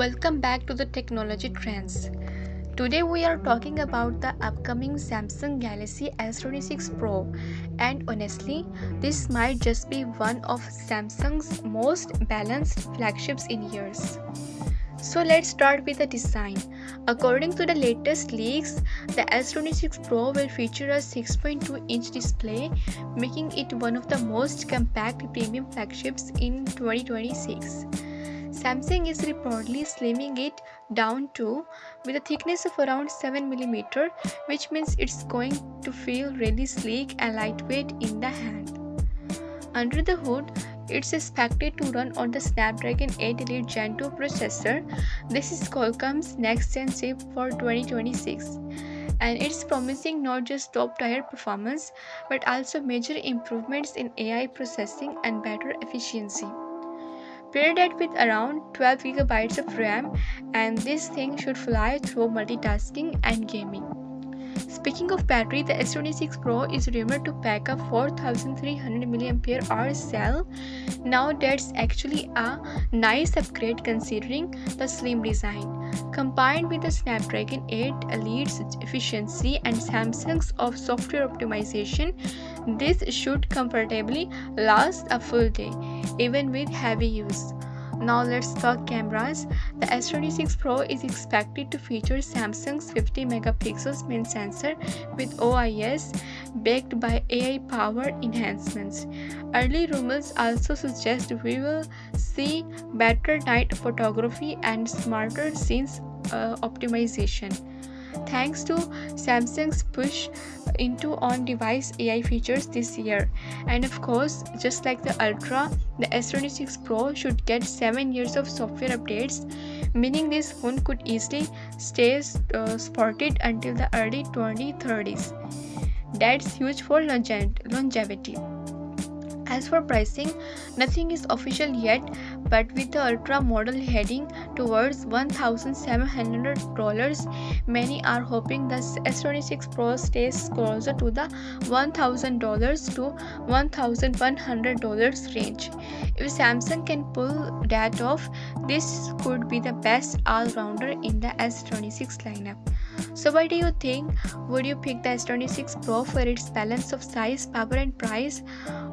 Welcome back to the technology trends. Today we are talking about the upcoming Samsung Galaxy S26 Pro, and honestly, this might just be one of Samsung's most balanced flagships in years. So let's start with the design. According to the latest leaks, the S26 Pro will feature a 6.2-inch display, making it one of the most compact premium flagships in 2026. Samsung is reportedly slimming it down too, with a thickness of around 7 mm, which means it's going to feel really sleek and lightweight in the hand. Under the hood, it's expected to run on the Snapdragon 8 Elite Gen 2 processor. This is Qualcomm's next-gen chip for 2026, and it's promising not just top-tier performance but also major improvements in AI processing and better efficiency. Pair that with around 12 GB of RAM, and this thing should fly through multitasking and gaming. Speaking of battery, the S26 Pro is rumored to pack a 4300 mAh cell. Now that's actually a nice upgrade considering the slim design. Combined with the Snapdragon 8 Elite's efficiency and Samsung's software optimization, this should comfortably last a full day, even with heavy use. Now let's talk cameras. The S26 Pro is expected to feature Samsung's 50 megapixels main sensor with OIS backed by AI-powered enhancements. Early rumors also suggest we will see better night photography and smarter scenes optimization, thanks to Samsung's push into on-device AI features this year. And of course, just like the Ultra, the S26 Pro should get 7 years of software updates, meaning this phone could easily stay supported until the early 2030s. That's huge for longevity. As for pricing, nothing is official yet, but with the Ultra model heading towards $1,700, many are hoping the S26 Pro stays closer to the $1,000 to $1,100 range. If Samsung can pull that off, this could be the best all-rounder in the S26 lineup. So what do you think? Would you pick the S26 Pro for its balance of size, power and price,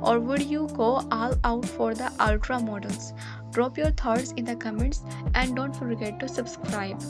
or would you go all out for the Ultra models? Drop your thoughts in the comments and don't forget to subscribe.